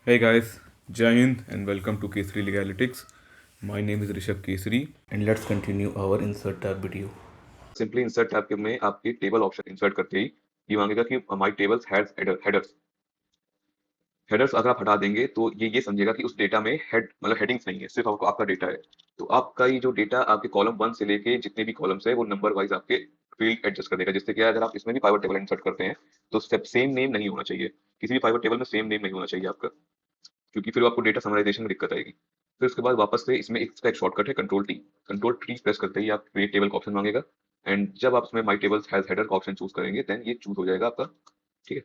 Hey guys, Jai Hind and welcome to Kesari Legalitics. My name is Rishabh Kesari and let's continue our insert tab video. Simply insert tab में आपकी table option insert करते ही ये मांगेगा कि my tables has headers. Headers अगर आप हटा देंगे तो ये समझेगा कि उस डेटा में हेडिंग्स नहीं है, सिर्फ आपको आपका डेटा है। तो आपका ये जो डेटा आपके कॉलम 1 से लेके जितने भी कॉलम्स है वो नंबर वाइज आपके फील्ड एडजस्ट कर देगा। जिससे क्या है, अगर आप इसमें भी पाइवट टेबल इंसर्ट करते हैं तो सेम नेम नहीं होना चाहिए। किसी भी पाइवट टेबल में सेम नेम नहीं होना चाहिए आपका, क्योंकि फिर आपको डेटा समराइजेशन में दिक्कत आएगी। फिर उसके बाद वापस से इसमें इसका एक शॉर्टकट है control T. Control T press करते ही आप क्रिएट टेबल का ऑप्शन मांगेगा एंड जब आप इसमें माई टेबल्स हैज हेडर का ऑप्शन चूज करेंगे देन ये चूज हो जाएगा आपका। ठीक है।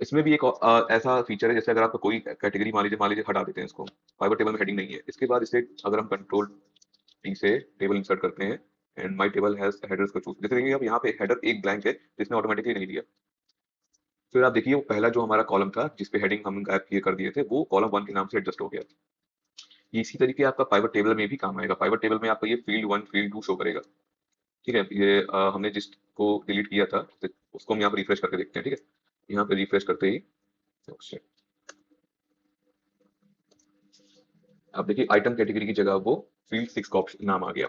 इसमें भी एक ऐसा फीचर है, जैसे अगर आपका कोई कैटेगरी मान लीजिए हटा देते हैं इसको, फाइवर टेबल में हेडिंग नहीं है, इसके बाद इसे अगर हम कंट्रोल टी से टेबल इंसर्ट करते हैं and my table has headers को चूज, जैसे देखिए अब यहाँ पे हेडर एक ब्लैंक है जिसने ऑटोमेटिकली नहीं दिया। फिर आप देखिए वो पहला जो हमारा कॉलम था जिसपे हेडिंग हम गायब किए कर दिए थे वो कॉलम 1 के नाम से एडजस्ट हो गया। ये इसी तरीके आपका पाइवट टेबल में भी काम आएगा। पाइवट टेबल में आपका ये फील्ड 1 फील्ड 2 शो करेगा। ठीक है। ये हमने जिसको डिलीट किया था उसको हम यहाँ पे रिफ्रेश करके देखते हैं। ठीक है। यहाँ पे रिफ्रेश करते ही अब देखिए आइटम कैटेगरी की जगह वो फील्ड 6 का ऑप्शन नाम आ गया।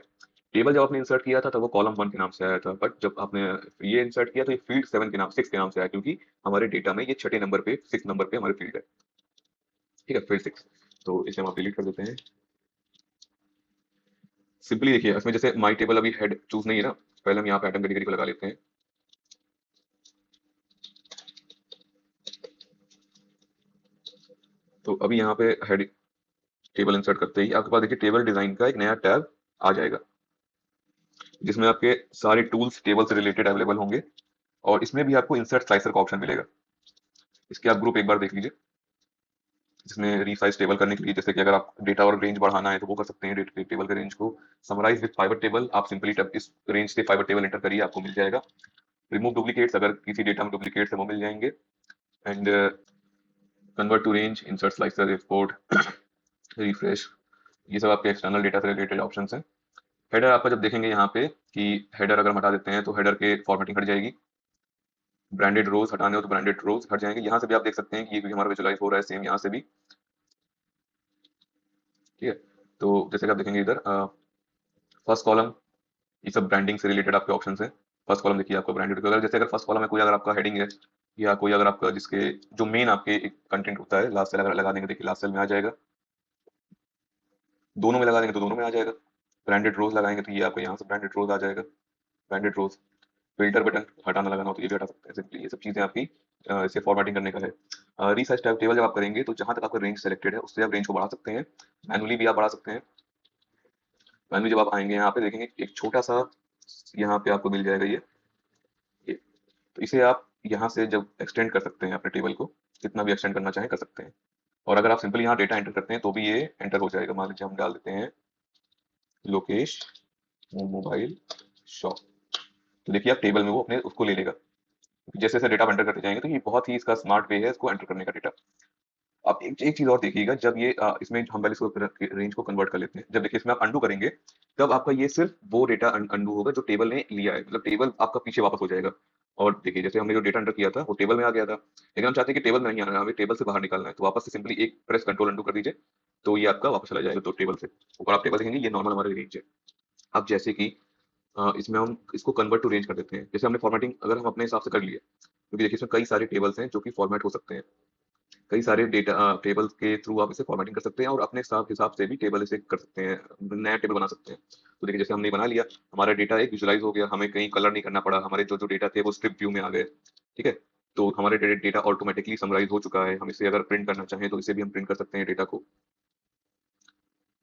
टेबल जब आपने इंसर्ट किया था तब वो कॉलम 1 के नाम से आया था, बट जब आपने ये इंसर्ट किया तो ये फील्ड 7 के नाम 6 के नाम से आया, क्योंकि हमारे डेटा में ये छठे नंबर पे 6 नंबर पे हमारे फील्ड है। ठीक है, फील्ड 6। तो इसे हम आप डिलीट कर देते हैं। सिंपली देखिए इसमें जैसे माई टेबल अभी हेड चूज नहीं है ना, पहले हम यहाँ पे आइटम कैटेगरी को लगा लेते हैं। तो अभी यहाँ पे हेड टेबल इंसर्ट करते ही आपके पास देखिए टेबल डिजाइन का एक नया टैब आ जाएगा जिसमें आपके सारे टूल्स टेबल से रिलेटेड अवेलेबल होंगे और इसमें भी आपको इंसर्ट स्लाइसर का ऑप्शन मिलेगा। इसके आप ग्रुप एक बार देख लीजिए, जिसमें रीसाइज टेबल करने के लिए, जैसे कि अगर आप डेटा और रेंज बढ़ाना है तो वो कर सकते हैं। टेबल के रेंज को समराइज विद पाइवट टेबल आप सिंपली इस रेंज से पाइवट टेबल एंटर करिए, आपको मिल जाएगा। रिमूव डुप्लीकेट्स, अगर किसी डेटा में डुप्लीकेट्स है वो मिल जाएंगे। And convert to range, insert slicer, export, refresh, ये सब आपके एक्सटर्नल डेटा से रिलेटेड ऑप्शंस हैं। हेडर आपका जब देखेंगे यहाँ पे कि हेडर अगर हम हटा देते हैं तो हेडर के फॉर्मेटिंग हट जाएगी। ब्रांडेड रोज हटाने हो तो ब्रांडेड रोज हट जाएंगे। यहाँ से भी आप देख सकते हैं कि ये भी हमारा विजुअलाइज हो रहा है सेम यहाँ से भी। ठीक है। तो जैसे कि आप देखेंगे इधर फर्स्ट कॉलम, ये सब ब्रांडिंग से रिलेटेड आपके ऑप्शंस हैं। फर्स्ट कॉलम देखिए आपका ब्रांडेड, अगर जैसे अगर फर्स्ट कॉलम में कोई अगर आपका हेडिंग है या कोई अगर आपका जिसके जो मेन आपके एक कंटेंट होता है लास्ट सेल अगर लगा देंगे, देखिए लास्ट सेल में आ जाएगा। दोनों में लगा देंगे तो दोनों में आ जाएगा। ब्रांडेड रोज लगाएंगे तो ये आपको यहाँ से ब्रांडेड रोज आ जाएगा। ब्रांडेड रोज, फिल्टर बटन हटाना लगाना हो तो ये भी हटा सकते हैं। सिंपली ये सब चीजें आपकी इसे फॉर्मेटिंग करने का है। रीसाइज टाइप टेबल जब आप करेंगे तो जहां तक आपका रेंज सेलेक्टेड है उससे आप रेंज को बढ़ा सकते हैं, मैनुअली भी आप बढ़ा सकते हैं। मैनुअली जब आप आएंगे यहाँ पे देखेंगे एक छोटा सा यहाँ पे आपको मिल जाएगा ये। तो इसे आप यहाँ से जब एक्सटेंड कर सकते हैं अपने टेबल को, कितना भी एक्सटेंड करना चाहें कर सकते हैं। और अगर आप सिंपली यहाँ डेटा एंटर करते हैं तो भी ये एंटर हो जाएगा। मान लीजिए हम डाल देते हैं लोकेश मोबाइल शॉप, तो देखिए आप टेबल में वो अपने उसको ले लेगा। जैसे जैसे डेटा एंटर करते जाएंगे तो ये बहुत ही इसका स्मार्ट वे है इसको एंटर करने का डेटा। आप एक चीज और देखिएगा, जब ये इसमें हम पहले इसको रेंज को कन्वर्ट कर लेते हैं, जब देखिए इसमें आप अंडू करेंगे तब आपका ये सिर्फ वो डेटा अंडू होगा जो टेबल ने लिया है, मतलब टेबल आपका पीछे वापस हो जाएगा। और देखिए जैसे हमने जो डेटा एंटर किया था वो टेबल में आ गया था, लेकिन हम चाहते हैं कि टेबल में नहीं आना है, हमें टेबल से बाहर निकालना है, तो वापस से सिंपली एक प्रेस कंट्रोल अंडू कर दीजिए तो ये आपका वापस चला जाएगा। तो टेबल से ऊपर आप टेबल देखेंगे ये नॉर्मल हमारा रेंज है। अब जैसे कि इसमें हम इसको कन्वर्ट टू रेंज कर देते हैं। जैसे हमने फॉर्मेटिंग अगर हम अपने हिसाब से कर लिए, क्योंकि देखिए इसमें कई सारे टेबल्स हैं जो कि फॉर्मेट हो सकते हैं। कई सारे डेटा टेबल्स के थ्रू आप इसे फॉर्मेटिंग कर सकते हैं और अपने हिसाब हिसाब से भी टेबल इसे कर सकते हैं, नया टेबल बना सकते हैं। तो देखिए जैसे हमने बना लिया, हमारा डेटा एक विजुअलाइज हो गया, हमें कहीं कलर नहीं करना पड़ा, हमारे जो जो डेटा थे वो स्ट्रिप व्यू में आ गए। ठीक है। तो हमारे डेटा ऑटोमेटिकली समराइज हो चुका है। हम इसे अगर प्रिंट करना चाहें तो इसे भी हम प्रिंट कर सकते हैं, डेटा को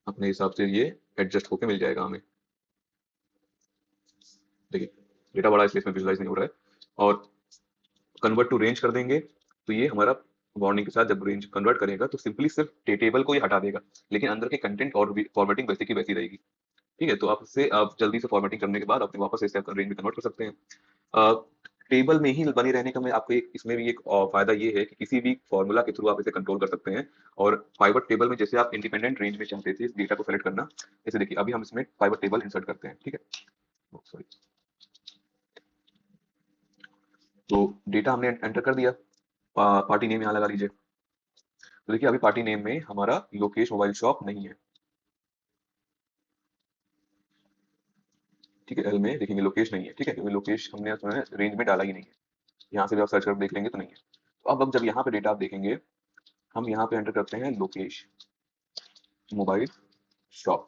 अपने हिसाब से ये एडजस्ट होकर मिल जाएगा हमें। देखिए डेटा बड़ा इसलिए इसमें विजुअलाइज नहीं हो रहा है। और कन्वर्ट टू रेंज कर देंगे तो ये हमारा वार्निंग के साथ जब रेंज कन्वर्ट करेगा तो सिंपली सिर्फ टेबल को ही हटा देगा, लेकिन अंदर के कंटेंट और फॉर्मेटिंग वैसे की वैसी रहेगी। ठीक है। तो आप इससे आप जल्दी से फॉर्मेटिंग करने के बाद अपने वापस से इसे रेंज में कन्वर्ट कर सकते हैं। टेबल में ही बने रहने का मैं आपको इसमें भी एक फायदा ये है कि किसी भी फॉर्मूला के थ्रू आप इसे कंट्रोल कर सकते हैं। और पाइवट टेबल में जैसे आप इंडिपेंडेंट रेंज में चाहते थे इस डेटा को सेलेक्ट करना, जैसे देखिए अभी हम इसमें पाइवट टेबल इंसर्ट करते हैं। ठीक है। सॉरी। तो डेटा हमने एंटर कर दिया, पार्टी नेम यहाँ लगा लीजिए। तो देखिए अभी पार्टी नेम में हमारा लोकेश मोबाइल शॉप नहीं है, ठीक है। एल में देखेंगे लोकेश नहीं है, ठीक है, क्योंकि लोकेश हमने उसमें रेंज में डाला ही नहीं है। यहाँ से भी आप सर्च कर देख लेंगे तो नहीं है। तो अब जब यहाँ पे डेटा आप देखेंगे, हम यहाँ पे एंटर करते हैं लोकेश मोबाइल शॉप,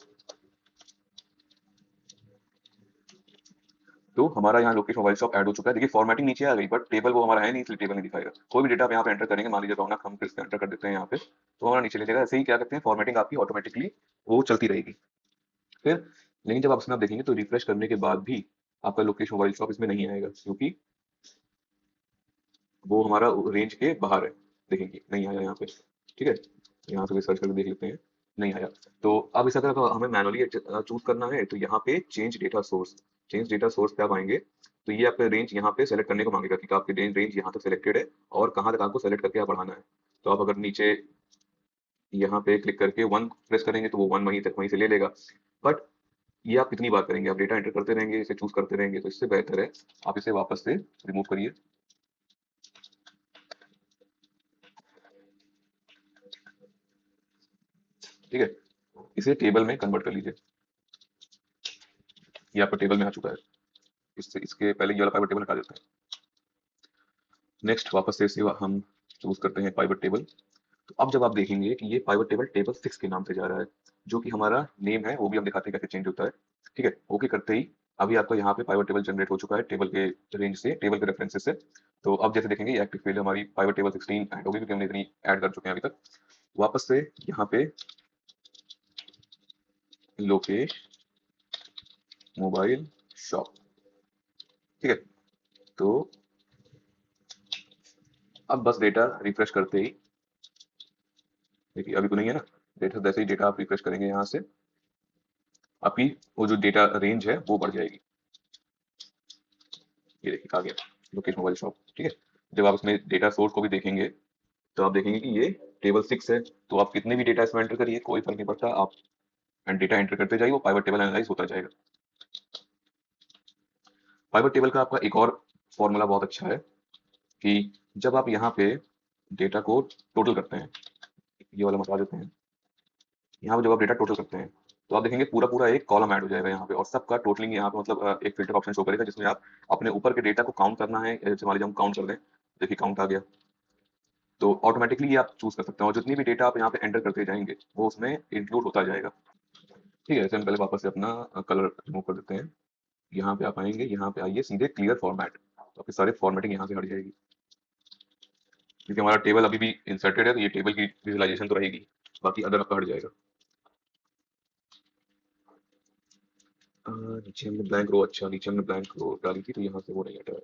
तो हमारा यहाँ लोकेश मोबाइल शॉप ऐड हो चुका है। देखिए फॉर्मेटिंग नीचे आ गई, बट टेबल वो हमारा है नहीं, इसलिए टेबल नहीं दिखाएगा। कोई भी डेटा आप यहाँ पे एंटर करेंगे, मान लीजिए रौनक हम किस एंटर कर देते हैं यहाँ पे, तो हमारा नीचे ले जाएगा। ऐसे ही क्या करते हैं, फॉर्मेटिंग आपकी ऑटोमेटिकली वो चलती रहेगी। फिर लेकिन जब आप इसमें आप देखेंगे तो रिफ्रेश करने के बाद भी आपका लोकेश मोबाइल शॉप इसमें नहीं आएगा, क्योंकि वो हमारा रेंज के बाहर है। देखेंगे नहीं आया यहाँ पे, ठीक है। यहाँ से भी सर्च करके देख लेते हैं, नहीं आया। तो अब इस अगर हमें मैनुअली चूज करना है तो यहाँ पे change data source, change data source पे आप आएंगे तो ये आपका रेंज यहाँ पे सेलेक्ट करने को मांगेगा कि आपकी रेंज यहाँ तक सेलेक्टेड है और कहाँ तक आपको सेलेक्ट करके आप बढ़ाना है। तो आप अगर नीचे यहाँ पे क्लिक करके 1 प्रेस करेंगे तो वो 1 वहीं तक वहीं से ले लेगा। बट ये आप कितनी बार करेंगे, आप डेटा एंटर करते रहेंगे, इसे चूज करते रहेंगे, तो इससे बेहतर है आप इसे वापस से रिमूव करिए। ठीक है, इसे टेबल में कन्वर्ट कर लीजिए। ये आपका टेबल में आ चुका है। इससे इसके पहले ये वाला पाइवट टेबल हटा देते हैं। नेक्स्ट वापस से इसे हम चूज करते हैं पाइवट टेबल। तो अब जब आप देखेंगे कि ये पाइवट टेबल टेबल 6 के नाम से जा रहा है, जो कि हमारा नेम है, वो भी हम दिखाते हैं कैसे चेंज होता है। ठीक है, ओके करते ही अभी आपका यहाँ पे पाइवट टेबल जनरेट हो चुका है टेबल के रेंज से, टेबल के रेफरेंसेस से। तो अब जैसे देखेंगे एक्टिव फील्ड हमारी पाइवट टेबल 16 ऐड होगी, क्योंकि हमने इतनी ऐड कर चुके हैं अभी तक। वापस से यहाँ पे लोकेश मोबाइल शॉप, ठीक है। तो अब बस डेटा रिफ्रेश करते ही, देखिए अभी तो नहीं है ना डेटा, जैसे ही डेटा आप रिफ्रेश करेंगे यहाँ से आपकी वो जो डेटा रेंज है वो बढ़ जाएगी। ये देखिए आ गया लोकेश मोबाइल शॉप, ठीक है। जब आप इसमें डेटा सोर्स को भी देखेंगे तो आप देखेंगे कि ये टेबल 6 है। तो आप कितने भी डेटा इसमें एंटर करिए, कोई फर्क नहीं पड़ता, आप डेटा एंटर करते जाइए, वो पाइवट टेबल एनालाइज होता जाएगा। पाइवट टेबल का आपका एक और फॉर्मूला बहुत अच्छा है कि जब आप यहाँ पे डेटा को टोटल करते हैं, ये वाला हटा देते हैं, यहाँ पे जब आप डेटा टोटल करते हैं तो आप देखेंगे पूरा पूरा एक कॉलम ऐड हो जाएगा यहाँ पे, और सबका टोटलिंग यहाँ पे मतलब एक फिल्टर ऑप्शन शो करेगा, जिसमें आप अपने ऊपर के डेटा को काउंट करना है। जैसे मान लीजिए हम काउंट कर दें, देखिए काउंट आ गया, तो ऑटोमेटिकली ये आप चूज कर सकते हैं, और जितनी भी डेटा आप यहाँ पे एंटर करते जाएंगे वो उसमें इंक्लूड होता जाएगा। ठीक है, ऐसे हम पहले वापस से अपना कलर रिमूव कर देते हैं। यहाँ पे आप आएंगे, यहाँ पे आइए सीधे क्लियर फॉर्मेट, तो आपके सारे फॉर्मेटिंग यहाँ से हट जाएगी, क्योंकि हमारा टेबल अभी भी इंसर्टेड है, तो ये टेबल की विजुअलाइजेशन तो रहेगी, बाकी अदर आपका हट जाएगा। नीचे हमने ब्लैंक रो, अच्छा नीचे हमने ब्लैंक रो डाली थी तो यहाँ से वो नहीं हटा है।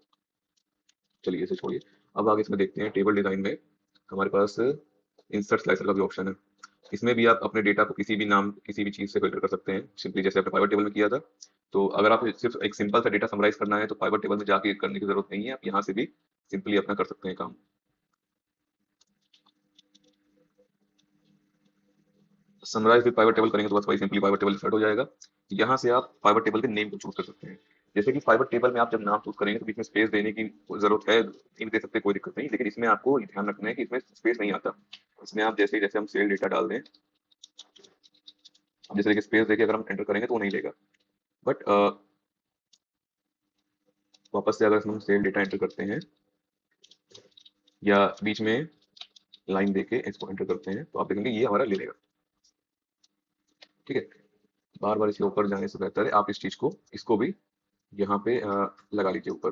चलिए इसे छोड़िए। अब आगे इसमें देखते हैं टेबल डिजाइन में हमारे पास इंसर्ट स्लाइसर का भी ऑप्शन है। इसमें भी आप अपने डेटा को किसी भी नाम किसी भी चीज से फिल्टर कर सकते हैं, सिंपली जैसे आपने पाइवट टेबल में किया था। तो अगर आप सिर्फ एक सिंपल सा डेटा समराइज करना है तो पाइवट टेबल में जाके करने की जरूरत नहीं है, आप यहाँ से भी सिंपली अपना कर सकते हैं काम। समराइज विद पाइवट टेबल करेंगे तो बस वही सिंपली पाइवट टेबल सेट हो जाएगा। यहाँ से आप पाइवट टेबल के नेम को चूज कर सकते हैं। जैसे कि पाइवट टेबल में आप जब नाम चूज करेंगे तो बीच में स्पेस देने की जरूरत है, नहीं दे सकते कोई दिक्कत नहीं, लेकिन इसमें आपको ध्यान रखना है कि इसमें स्पेस नहीं आता। इसमें आप जैसे जैसे हम सेल डेटा डाल दें, अब जैसे कि स्पेस देके अगर हम एंटर करेंगे तो वो नहीं लेगा। बट वापस से अगर इसमें हम सेल डेटा एंटर करते हैं या बीच में लाइन देके इसको एंटर करते हैं तो आप देखेंगे ये हमारा ले लेगा। ठीक है, बार बार इसके ऊपर जाने से बेहतर है आप इस चीज को इसको भी यहाँ पे लगा लीजिए ऊपर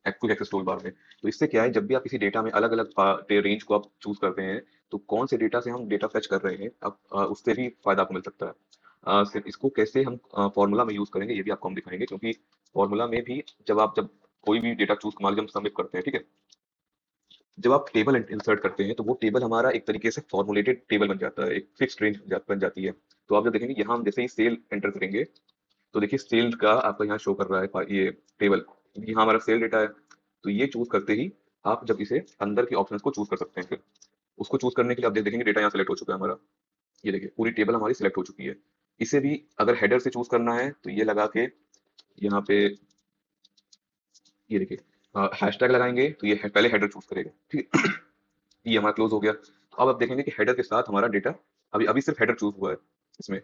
क्विक एक्सेस टूल बार में। तो इससे क्या है, जब भी आप किसी डेटा में अलग अलग रेंज को आप चूज करते हैं तो कौन से डेटा से हम डेटा फेच कर रहे हैं, अब उससे भी फायदा आपको मिल सकता है। सिर्फ इसको कैसे हम फॉर्मूला में यूज करेंगे ये भी आपको हम दिखाएंगे, क्योंकि फॉर्मूला में भी जब कोई भी डेटा चूज मान लीजिए हम सबमिट करते हैं, ठीक है। जब आप टेबल इंसर्ट करते हैं तो वो टेबल हमारा एक तरीके से फॉर्मुलेटेड टेबल बन जाता है, एक फिक्स्ड रेंज बन जाती है। तो आप जब देखेंगे यहाँ हम जैसे ही सेल एंटर करेंगे तो देखिए सेल का आपको यहाँ शो कर रहा है ये टेबल, यहाँ हमारा सेल डेटा है। तो ये चूज करते ही आप जब इसे अंदर के ऑप्शंस को चूज कर सकते हैं, फिर उसको चूज करने के लिए आप देखेंगे डेटा यहाँ सेलेक्ट हो चुका है हमारा। ये देखिए पूरी टेबल हमारी सिलेक्ट हो चुकी है। इसे भी अगर हेडर से चूज करना है तो ये लगा के यहाँ पे ये देखिए हैशटैग लगाएंगे तो ये पहले हेडर चूज करेगा, ठीक है। ये हमारा क्लोज हो गया। अब आप देखेंगे कि हेडर के साथ हमारा डेटा अभी अभी सिर्फ हेडर चूज हुआ है इसमें,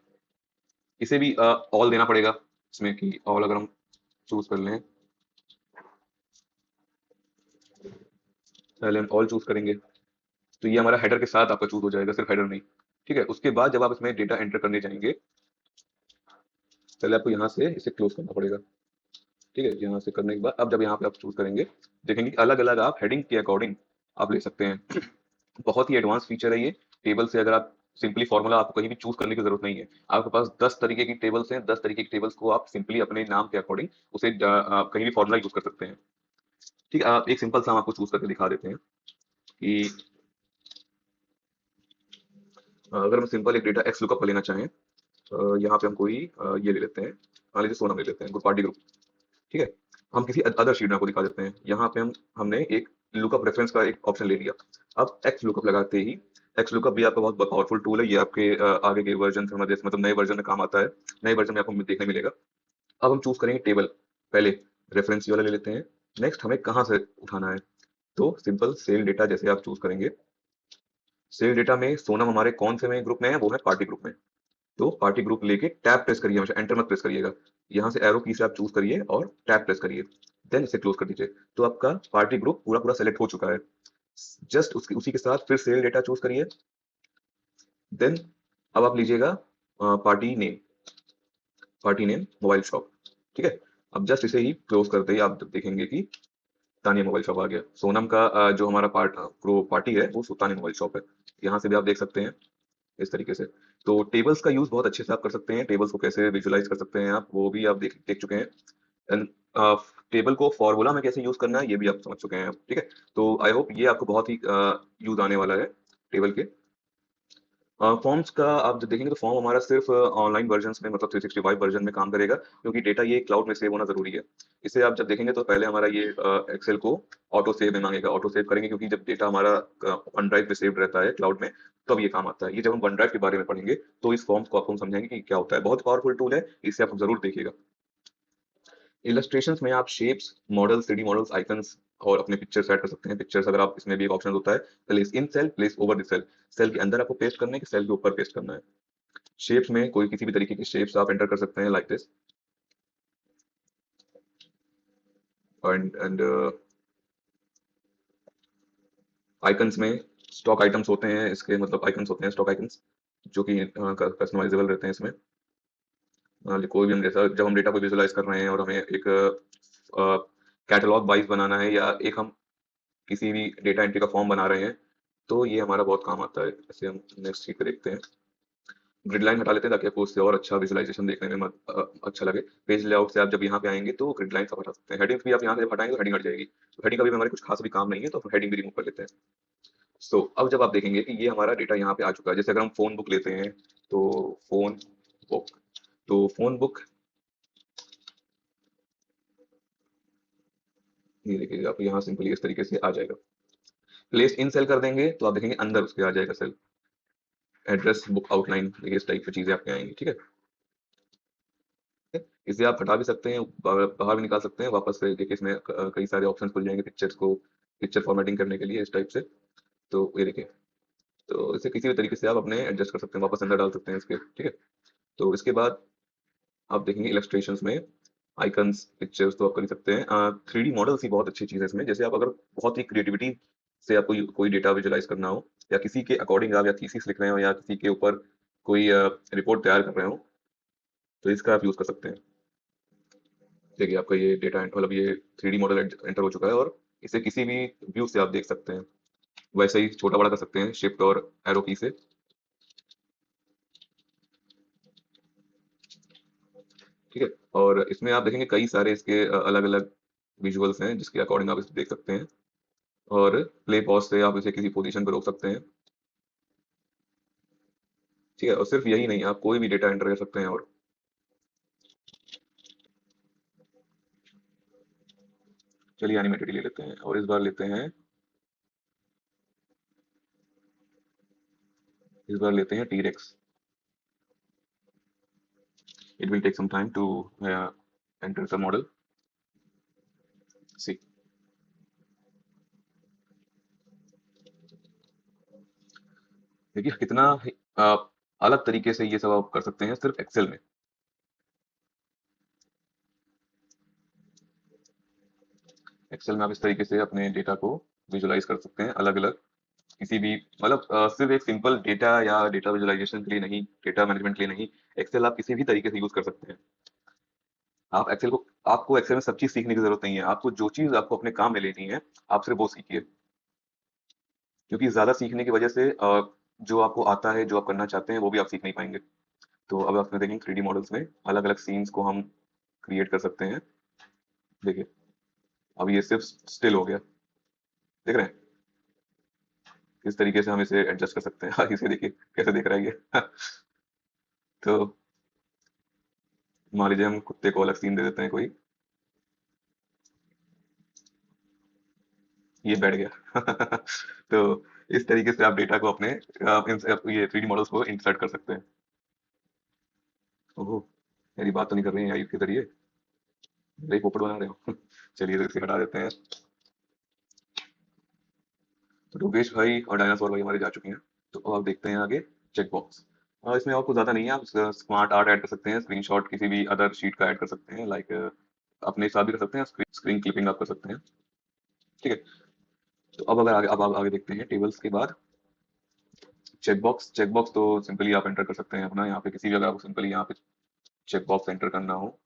इसे भी ऑल देना पड़ेगा इसमें कि ऑल अगर हम चूज कर लें, पहले हम ऑल चूज करेंगे तो ये हमारा हेडर के साथ आपका चूज हो जाएगा, सिर्फ हेडर नहीं। ठीक है, उसके बाद जब आप इसमें डेटा एंटर करने जाएंगे, पहले आपको यहाँ से इसे क्लोज करना पड़ेगा। ठीक है, यहाँ से करने के बाद अब जब यहाँ पे आप चूज करेंगे, देखेंगे कि अलग अलग आप हेडिंग के अकॉर्डिंग आप ले सकते हैं। बहुत ही एडवांस फीचर है ये। टेबल से अगर आप सिंपली फॉर्मूला, आपको कहीं भी चूज करने की जरूरत नहीं है। आपके पास 10 तरीके की टेबल्स हैं, 10 तरीके की टेबल्स को आप सिंपली अपने नाम के अकॉर्डिंग उसे कहीं भी फॉर्मूला यूज कर सकते हैं। ठीक है, आप एक सिंपल सा हम आपको चूज करके दिखा देते हैं कि अगर हम सिंपल एक डेटा एक्स लुकअप लेना चाहें, यहाँ पे हम कोई ये ले लेते हैं, मान लीजिए सोनम ले लेते हैं, ग्रुप पार्टी ग्रुप। ठीक है, हम किसी अदर शीट में आपको दिखा देते हैं। यहाँ पे हमने एक लुकअप रेफरेंस का एक ऑप्शन ले लिया। अब एक्स लुकअप लगाते ही, एक्स लुकअप भी आपका बहुत पावरफुल टूल है, ये आपके आगे के वर्जन मतलब नए वर्जन में काम आता है। नए वर्जन में आपको देखने मिलेगा। अब हम चूज करेंगे टेबल, पहले रेफरेंस वाला ले लेते हैं। नेक्स्ट हमें कहाँ से उठाना है, तो सिंपल सेल डेटा जैसे आप चूज करेंगे। सेल डेटा में सोनम हमारे कौन से में ग्रुप में है, वो है पार्टी ग्रुप में। तो पार्टी ग्रुप लेके टैब प्रेस करिए, हमेशा एंटर मत प्रेस करिएगा। यहाँ से एरो की से आप चूज करिए और टैब प्रेस करिए, देन इसे क्लोज कर दीजिए। तो आपका पार्टी ग्रुप पूरा पूरा सेलेक्ट हो चुका है। जस्ट उसकी उसी के साथ फिर सेल डेटा चूज करिए, देन अब आप लीजिएगा party name, party name mobile shop. ठीक है, अब जस्ट इसे ही क्लोज करते ही आप देखेंगे कि तानिया मोबाइल शॉप आ गया। सोनम का जो हमारा पार्टी है वो तानिया मोबाइल शॉप है। यहाँ से भी आप देख सकते हैं इस तरीके से। तो टेबल्स का यूज बहुत अच्छे से आप कर सकते हैं। टेबल्स को कैसे विजुलाइज कर सकते हैं आप, वो भी आप देख देख चुके हैं। एंड टेबल को फॉर्मूला में कैसे यूज करना है, ये भी आप समझ चुके हैं। ठीक है, तो आई होप ये आपको बहुत ही यूज आने वाला है टेबल के। फॉर्म्स का आप जब देखेंगे तो फॉर्म हमारा सिर्फ ऑनलाइन वर्जन में, मतलब 365 वर्जन में काम करेगा, क्योंकि डेटा ये क्लाउड में सेव होना जरूरी है। इसे आप जब देखेंगे तो पहले हमारा ये एक्सेल को ऑटो सेव में मांगेगा, ऑटो सेव करेंगे, क्योंकि जब डेटा हमारा वन ड्राइव पे सेव रहता है क्लाउड में, तब ये काम आता है। ये जब हम वन ड्राइव के बारे में पढ़ेंगे तो इस फॉर्म्स को आपको हम समझाएंगे कि क्या होता है। बहुत पावरफुल टूल है, इसे आप जरूर देखिएगा। इलस्ट्रेशंस में आप shapes, models, 3D models, icons और अपने पिक्चर्स ऐड कर सकते हैं। पिक्चर्स अगर आप, इसमें भी एक ऑप्शन होता है place in cell, place over the cell. Cell के अंदर आपको पेस्ट करना है कि सेल के ऊपर पेस्ट करना है। शेप्स में कोई किसी भी तरीके की शेप्स आप एंटर कर सकते हैं, लाइक दिस। एंड आइकन्स में स्टॉक आइटम्स होते हैं, इसके मतलब आइकन्स होते हैं स्टॉक आइकन्स, जो कि कस्टमाइजेबल रहते हैं इसमें। कोई भी हम जैसा, जब हम डेटा को विजुलाइज कर रहे हैं और हमें एक कैटलॉग वाइज बनाना है, या एक हम किसी भी डेटा एंट्री का फॉर्म बना रहे हैं, तो ये हमारा बहुत काम आता है। जैसे हम नेक्स्ट शीट पे देखते हैं, ग्रिड लाइन हटा लेते हैं ताकि आपको उससे और अच्छा विजुअलाइजेशन देखने में अच्छा लगे। पेज लेआउट से आप जब यहाँ पे आएंगे तो ग्रिड लाइन आप हटा सकते हैं। हेडिंग्स भी आप यहाँ से जब हटाएंगे तो हेडिंग हट जाएगी। तो हेडिंग का भी हमारे कुछ खास भी काम नहीं है, तो हेडिंग भी रिमूव कर लेते हैं। सो अब जब आप देखेंगे कि ये हमारा डेटा यहाँ पे आ चुका है, जैसे अगर हम फोन बुक लेते हैं, तो फोन बुक, तो फोन बुक, ये देखिए आप यहाँ सिंपली इस तरीके से आ जाएगा। प्लेस इन सेल कर देंगे तो आप देखेंगे अंदर उसके आ जाएगा सेल। एड्रेस, बुक आउटलाइन, देखिए इस टाइप की चीजें आपके आएंगी। ठीक है, इसे आप हटा भी सकते हैं, बाहर भी निकाल सकते हैं वापस से। देखिए इसमें कई सारे ऑप्शन खुल जाएंगे पिक्चर्स को, पिक्चर फॉर्मेटिंग करने के लिए इस टाइप से। तो ये देखिए, तो इसे किसी भी तरीके से आप अपने एडजस्ट कर सकते हैं, वापस अंदर डाल सकते हैं इसके। ठीक है, तो इसके बाद आप देखेंगे इलस्ट्रेशंस में आइकन्स, पिक्चर्स तो आप कर ही सकते हैं। 3D मॉडल्स ही बहुत अच्छी चीज़ है इसमें। जैसे आप अगर बहुत ही क्रिएटिविटी से आपको कोई डेटा विजुलाइज करना हो, या किसी के अकॉर्डिंग आप या थीसिस लिख रहे हो, या किसी के ऊपर कोई रिपोर्ट तैयार कर रहे हो, तो इसका आप यूज कर सकते हैं। देखिए आपका ये डेटा मतलब ये 3D मॉडल एंटर हो चुका है, और इसे किसी भी व्यू से आप देख सकते हैं। वैसे ही छोटा बड़ा कर सकते हैं शिफ्ट और एरो की से। ठीक है, और इसमें आप देखेंगे कई सारे इसके अलग अलग विजुअल्स हैं, जिसके अकॉर्डिंग आप इसे देख सकते हैं। और प्ले पॉज से आप इसे किसी पोजीशन पर रोक सकते हैं। ठीक है, और सिर्फ यही नहीं, आप कोई भी डेटा एंटर कर सकते हैं। और चलिए एनिमेटेड ले लेते हैं, और इस बार लेते हैं, इस बार लेते हैं T Rex. It will take some time to enter the model. See, देखिए कितना अलग तरीके से ये सब आप कर सकते हैं सिर्फ एक्सेल में। एक्सेल में आप इस तरीके से अपने डेटा को विजुलाइज कर सकते हैं अलग अलग किसी भी मतलब सिर्फ एक सिंपल डेटा या डेटा विजुलाइजेशन के लिए नहीं, डेटा मैनेजमेंट के लिए नहीं, एक्सेल आप किसी भी तरीके से यूज कर सकते हैं। आप एक्सेल को आपको एक्सेल में सब चीज सीखने की जरूरत नहीं है, आपको जो चीज आपको अपने काम में लेनी है आप सिर्फ वो सीखिए, क्योंकि ज्यादा सीखने की वजह से जो आपको आता है जो आप करना चाहते हैं वो भी आप सीख नहीं पाएंगे। तो अब आप देखेंगे 3D मॉडल्स में अलग अलग सीन्स को हम क्रिएट कर सकते हैं। देखिए अब ये सिर्फ स्टिल हो गया, देख रहे हैं किस तरीके से हम इसे एडजस्ट कर सकते हैं। हाँ, इसे देखिए कैसे देख रहा है ये। तो मान लीजिए हम कुत्ते को अलग सीन दे देते हैं कोई, ये बैठ गया। तो इस तरीके से आप डेटा को अपने ये 3D मॉडल्स को इंसर्ट कर सकते हैं। ओहो, मेरी बात तो नहीं कर रहे हैं AI के जरिए, मेरे ही पोपट बना रहे हो। चलिए तो इसे हटा देते हैं। तो योगेश भाई और डायनासोर भाई हमारे जा चुके हैं। तो अब आप देखते हैं आगे चेक बॉक्स। इसमें और कुछ ज्यादा नहीं है, आप स्मार्ट आर्ट ऐड कर सकते हैं, स्क्रीनशॉट किसी भी अदर शीट का ऐड कर सकते हैं, लाइक अपने हिसाब भी कर सकते हैं, स्क्रीन क्लिपिंग आप कर सकते हैं। ठीक है। तो अब अगर आगे अब आप आगे देखते हैं टेबल्स के बाद चेक बॉक्स तो सिंपली आप एंटर कर सकते हैं अपना, यहाँ पे किसी भी अगर आपको सिंपली यहाँ पे चेक बॉक्स एंटर करना हो,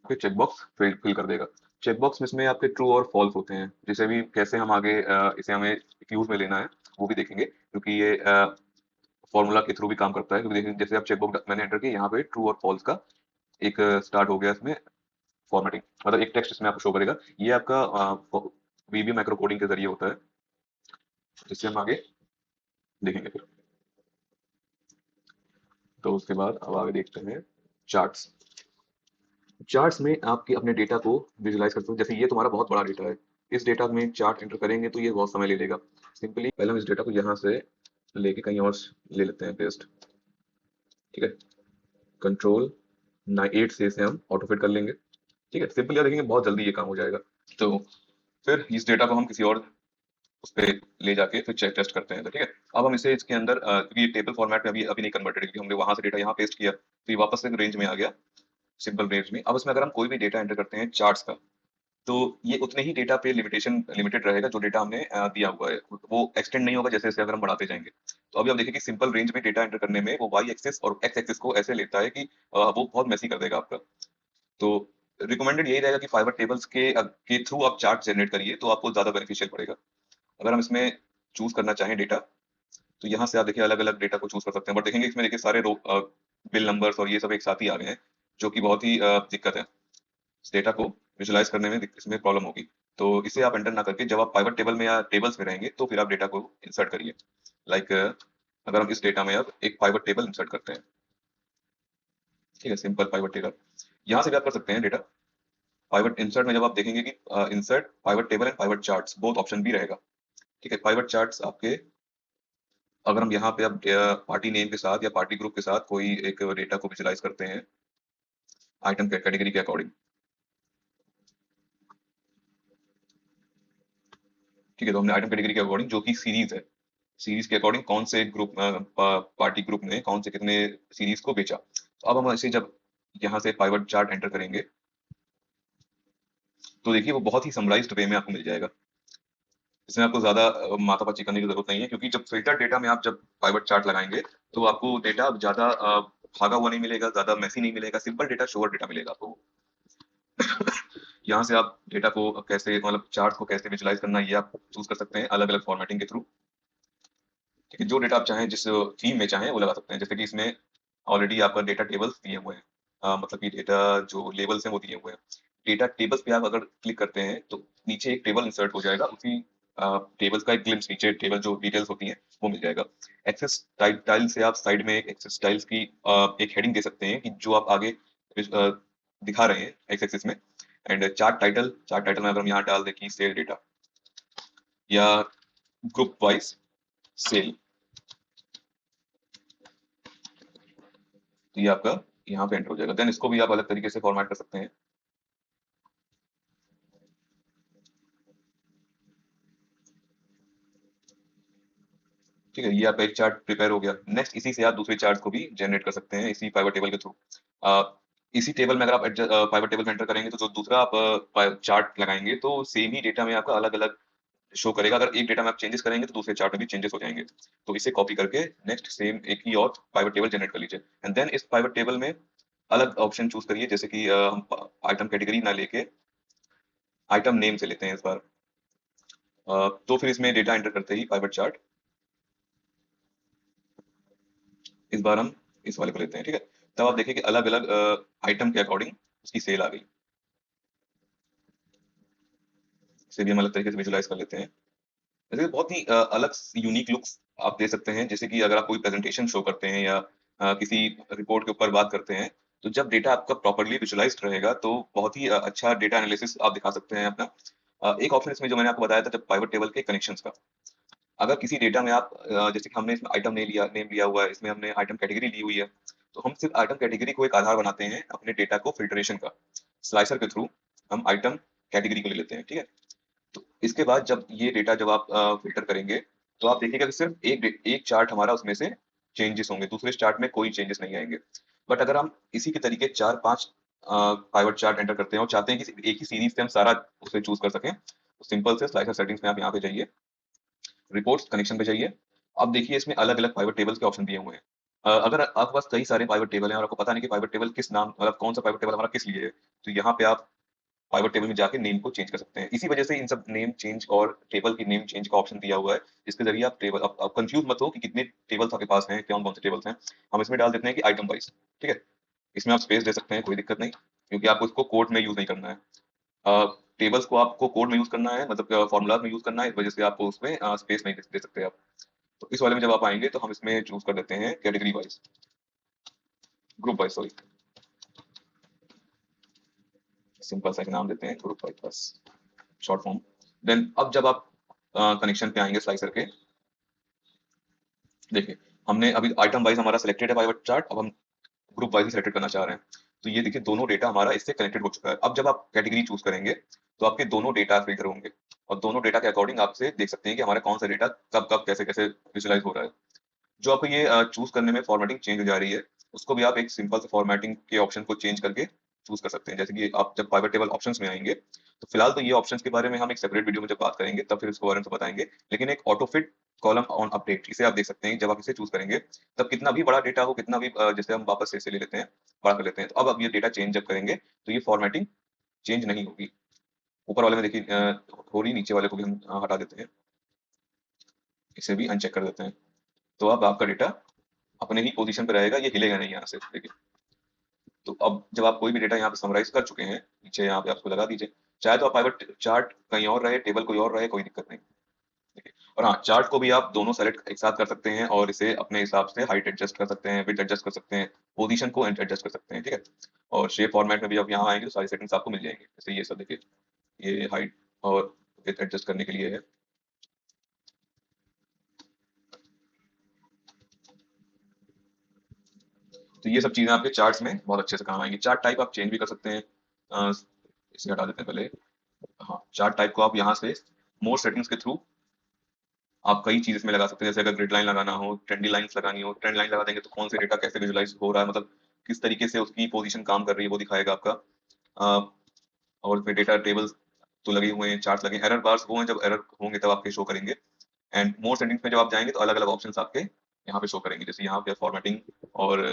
फिर चेक बॉक्स फिल कर देगा। चेक बॉक्स में इसमें आपके ट्रू और फॉल्स होते हैं, जिसे भी कैसे हम आगे इसे हमें यूज में लेना है वो भी देखेंगे, क्योंकि ये फॉर्मूला के थ्रू भी काम करता है। क्योंकि देखिए जैसे आप चेकबॉक्स मैंने एंटर किया, यहाँ पे ट्रू और फॉल्स का एक स्टार्ट हो गया इसमें फॉर्मेटिंग, मतलब एक टेक्स्ट इसमें आपको शो करेगा। ये आपका वीबी माइक्रो कोडिंग के जरिए होता है, जिससे हम आगे देखेंगे फिर। तो उसके बाद अब आगे देखते हैं चार्ट्स। चार्ट्स में आपके अपने डेटा को विजुलाइज करते हो, जैसे ये तुम्हारा बहुत बड़ा डेटा है, इस डेटा में चार्ट एंटर करेंगे तो ये बहुत समय ले लेगा। सिंपली पहले हम इस डेटा को यहाँ से लेके कहीं और ले लेते हैं पेस्ट। ठीक है, कंट्रोल 8 से इसे हम ऑटो फिट कर लेंगे। ठीक है, सिंपल यार देखेंगे बहुत जल्दी ये काम हो जाएगा। तो फिर इस डेटा को हम किसी और उस पे ले जाके फिर चेक टेस्ट करते हैं। तो ठीक है, अब हम इसे इसके अंदर क्योंकि ये टेबल फॉर्मेट में अभी अभी नहीं कन्वर्टेड, क्योंकि हमने वहां से डेटा यहाँ पेस्ट किया तो ये वापस से रेंज में आ गया, सिंपल रेंज में। अब इसमें अगर हम कोई भी डेटा एंटर करते हैं चार्ट्स का, तो ये उतने ही डेटा पे लिमिटेड रहेगा जो डेटा हमने दिया हुआ है, वो एक्सटेंड नहीं होगा जैसे जैसे अगर हम बढ़ाते जाएंगे। तो अभी आप देखिए कि सिंपल रेंज में डेटा एंटर करने में वो वाई एक्सिस और एक्स एक्सिस को ऐसे लेता है कि वो बहुत मेसी कर देगा आपका। तो रिकमेंडेड यही रहेगा कि फाइवर टेबल्स के थ्रू आप चार्ट जनरेट करिए, तो आपको ज्यादा बेनिफिशियल पड़ेगा। अगर हम इसमें चूज करना चाहें डेटा, तो यहाँ से आप देखिए अलग अलग डेटा को चूज कर सकते हैं, बट देखेंगे इसमें देखिए सारे बिल नंबर्स और ये सब एक साथ ही आ रहे हैं, जो कि बहुत ही दिक्कत है। इस डेटा को विजुलाइज करने में इसमें प्रॉब्लम होगी। तो इसे आप एंटर ना करके जब आप पाइवट टेबल में या टेबल्स में रहेंगे तो फिर आप डेटा को इंसर्ट करिए। लाइक अगर हम इस डेटा में अब एक पाइवट टेबल इंसर्ट करते हैं, ठीक है, सिंपल पाइवट टेबल, यहाँ से भी आप कर सकते हैं डेटा। पाइवट इंसर्ट में जब आप देखेंगे कि insert pivot table and pivot charts both option भी रहेगा। ठीक है, पाइवट चार्ट्स आपके अगर हम यहाँ पे अब पार्टी नेम के साथ या पार्टी ग्रुप के साथ कोई एक डेटा को विजुलाइज करते हैं आइटम कैटेगरी के अकॉर्डिंग। ठीक है, तो हमने आइटम कैटेगरी के अकॉर्डिंग जो कि सीरीज है, सीरीज के अकॉर्डिंग कौन से ग्रुप पार्टी ग्रुप ने कौन से कितने सीरीज को बेचा। तो अब हम इसे जब यहाँ से पाइवट चार्ट एंटर करेंगे तो देखिए वो बहुत ही समराइज्ड वे में आपको मिल जाएगा। इसमें आपको ज्यादा माथापच्ची करने की जरूरत नहीं है, क्योंकि जब फिल्टर डेटा में आप जब पाइवट चार्ट लगाएंगे तो आपको डेटा ज्यादा भागा हुआ नहीं मिलेगा, ज्यादा मैसी नहीं मिलेगा, सिंपल डेटा श्योर डेटा मिलेगा आपको। यहाँ से आप डेटा को कैसे मतलब चार्ट को कैसे विजुलाइज करना ये आप चूज कर सकते हैं अलग अलग फॉर्मेटिंग के थ्रू। ठीक है, जो डेटा आप चाहें जिस थीम में चाहें वो लगा सकते हैं, जैसे कि इसमें ऑलरेडी आपका डेटा टेबल्स दिए हुए हैं, मतलब कि डेटा जो लेबल्स हैं वो दिए हुए हैं। डेटा टेबल्स पे आप अगर क्लिक करते हैं तो नीचे एक टेबल इंसर्ट हो जाएगा, उसी टेबल्स का एक ग्लिम्स नीचे टेबल जो डिटेल्स होती हैं वो मिल जाएगा। एक्सेस टाइल से आप साइड में एक एक्सेस टाइल्स की एक हेडिंग दे सकते हैं कि जो आप आगे दिखा रहे हैं एक्स एक्सिस में। एंड चार्ट टाइटल में अगर हम यहाँ डाल दें कि सेल डेटा या ग्रुप वाइज सेल, तो ये आपका यहाँ पे एंटर हो जाएगा। देन इसको भी आप अलग तरीके से फॉर्मेट कर सकते हैं। ठीक है, ये आपका एक चार्ट प्रिपेयर हो गया। नेक्स्ट इसी से आप दूसरे चार्ट्स को भी जनरेट कर सकते हैं इसी पाइवट टेबल के थ्रू। इसी टेबल में अगर आप पाइवट टेबल में एंटर करेंगे तो जो दूसरा आप चार्ट लगाएंगे तो सेम ही डेटा में आपका अलग अलग शो करेगा। अगर एक डेटा में आप चेंजेस करेंगे तो दूसरे चार्ट में भी चेंजेस हो जाएंगे। तो इसे कॉपी करके नेक्स्ट सेम एक ही और पाइवट टेबल जनरेट कर लीजिए एंड देन इस पाइवट टेबल में अलग ऑप्शन चूज करिए, जैसे कि हम आइटम कैटेगरी ना लेके आइटम नेम से लेते हैं इस बार। तो फिर इसमें डेटा एंटर करते ही पाइवट चार्ट इस बार हम इस वाले को लेते हैं, ठीक है। तब आप देखिए कि अलग अलग आइटम के अकॉर्डिंग उसकी सेल आ गई। इसे भी हम अलग तरीके से विजुलाइज कर लेते हैं। जैसे बहुत ही अलग यूनिक लुक्स आप दे सकते हैं, जैसे कि अगर आप कोई प्रेजेंटेशन शो करते हैं या किसी रिपोर्ट के ऊपर बात करते हैं, तो जब डेटा आपका प्रॉपर्ली विजुलाइज्ड रहेगा तो बहुत ही अच्छा डेटा एनालिसिस आप दिखा सकते हैं अपना। एक ऑप्शन इसमें जो मैंने आपको बताया था जब पाइवट टेबल के कनेक्शंस का, अगर किसी डेटा में आप जैसे कि हमने इसमें आइटम नेम लिया हुआ है, इसमें हमने आइटम कैटेगरी ली हुई है, तो हम सिर्फ आइटम कैटेगरी को एक आधार बनाते हैं अपने डेटा को फिल्ट्रेशन का। स्लाइसर के थ्रू हम आइटम कैटेगरी को ले लेते हैं, ठीक है। तो इसके बाद जब ये डेटा जब आप फ़िल्टर करेंगे, तो आप देखिएगा कि सिर्फ़ एक चार्ट हमारा उसमें से चेंजेस होंगे, दूसरे चार्ट में कोई चेंजेस नहीं आएँगे। बट अगर हम इसी के तरीके 4-5 पाइवट चार्ट एंटर करते हैं और चाहते हैं कि एक ही सीरीज़ से हम सारा उसे चूज़ कर सकें, तो सिंपल से स्लाइसर सेटिंग्स में आप यहाँ पे जाइए, रिपोर्ट्स कनेक्शन पे जाइए। अब देखिए इसमें अलग-अलग पाइवट टेबल्स के ऑप्शन दिए हुए हैं। अगर आपके पास कई सारे पाइवट टेबल हैं और आपको पता नहीं कि पाइवट टेबल किस नाम मतलब कौन-सा पाइवट टेबल हमारा किस लिए है, तो यहाँ पे आप पाइवट टेबल में जाके नेम को चेंज कर सकते हैं। इसी वजह से इन सब नेम चेंज और टेबल की नेम चेंज का ऑप्शन दिया हुआ है, जिसके ज़रिए आप टेबल आप कन्फ्यूज़ मत हो कि कितने टेबल्स आपके पास हैं, कौन-कौन से टेबल्स हैं। हम इसमें डाल देते हैं कि आइटम वाइज़, ठीक है? इसमें आप स्पेस दे सकते हैं, कोई दिक्कत नहीं, क्योंकि आपको इसको कोड में यूज़ नहीं करना है। अ, टेबल्स को आपको कोड में यूज़ करना है, मतलब फ़ॉर्मूलाज़ में यूज़ करना है, इस वजह से आपको उसमें स्पेस नहीं दे सकते आप। तो इस वाले में जब आप आएँगे तो हम इसमें चूज़ कर देते हैं category wise, group wise sorry, simple सा एक नाम देते हैं ग्रुप वाइज़ बस, शॉर्ट फॉर्म। देन अब जब आप कनेक्शन पे आएँगे स्लाइसर के, देखिए हमने अभी आइटम वाइज़ हमारा सिलेक्टेड है पाइवट चार्ट, अब हम ग्रुप वाइज़ ही सिलेक्टेड करना चाह रहे हैं। तो ये देखिए दोनों डेटा हमारा इससे कनेक्टेड हो चुका है। अब जब आप कैटेगरी चूज़ करेंगे, तो आपके दोनों डेटा फ़िल्टर होंगे और दोनों डेटा के अकॉर्डिंग आपसे देख सकते हैं कि हमारा कौन-सा डेटा कब-कब, कैसे-कैसे विजुअलाइज़ हो रहा है। जो आपको ये चूज़ करने में फॉर्मेटिंग चेंज हो जा रही है, उसको भी आप एक सिंपल से फॉर्मेटिंग के ऑप्शन को चेंज करके चूज़ कर सकते हैं। जैसे कि आप जब पाइवट टेबल ऑप्शंस में आएँगे, तो फिलहाल तो ये ऑप्शंस के बारे में हम एक सेपरेट वीडियो में जब बात करेंगे, तब फिर इसके बारे में तो बताएँगे। लेकिन एक auto fit column on update, इसे आप देख सकते हैं, जब आप इसे चूज़ करेंगे, तब कितना भी बड़ा डेटा हो, कितना भी जैसे हम वापस से इसे ले लेते हैं, बड़ा कर लेते हैं। तो अब आप ये डेटा चेंज जब करेंगे, तो ये फॉर्मेटिंग चेंज नहीं होगी। ऊपर वाले में देखिए हो रही, नीचे वाले को भी हम हटा देते हैं। इसे भी अनचेक कर देते हैं। तो अब आपका डेटा अपने ही पोज़ीशन पे रहेगा, ये हिलेगा नहीं यहाँ से, देखिए। तो अब जब आप कोई भी डेटा यहाँ पे समराइज़ कर चुके हैं, नीचे यहाँ पे आप उसको लगा दीजिए। चाहे तो आप पाइवट चार्ट कहीं और रहे, टेबल कोई और रहे, कोई दिक्कत नहीं, देखिए। और हाँ, चार्ट को भी आप दोनों सेलेक्ट एक साथ कर सकते हैं और इसे अपने हिसाब से हाइट एडजस्ट कर सकते हैं, विड्थ एडजस्ट कर सकते हैं, पोज़ीशन को एडजस्ट कर सकते हैं, ठीक है? और शेप फॉर्मेट में भी आप यहाँ आएँगे तो सारी सेटिंग्स आपको मिल जाएँगी। जैसे ये सब देखिए, ये हाइट और विड्थ एडजस्ट करने के लिए है। तो ये सब चीज़ें आपके चार्ट्स में बहुत अच्छे से काम आएँगी। चार्ट टाइप आप चेंज भी कर सकते हैं। अ, इसे हटा देते हैं पहले। हाँ, चार्ट टाइप को आप यहाँ से मोर सेटिंग्स के थ्रू आप कई चीज़ इसमें लगा सकते हैं। जैसे अगर ग्रिड लाइन लगाना हो, ट्रेंडी लाइन्स लगानी हो, ट्रेंड लाइन लगा देंगे तो कौन से डेटा कैसे विजुअलाइज़ हो रहा है, मतलब किस तरीके से उसकी पोज़ीशन काम कर रही है, वो दिखाएगा आपका। अ, और उसमें डेटा टेबल्स तो लगे हुए हैं, चार्ट्स लगे हैं। एरर बार्स वो हैं, जब एरर होंगे तब आपके शो करेंगे। एंड मोर सेटिंग्स में जब आप जाएँगे तो अलग-अलग ऑप्शंस आपके यहाँ पे शो करेंगे। जैसे यहाँ पे फॉर्मेटिंग और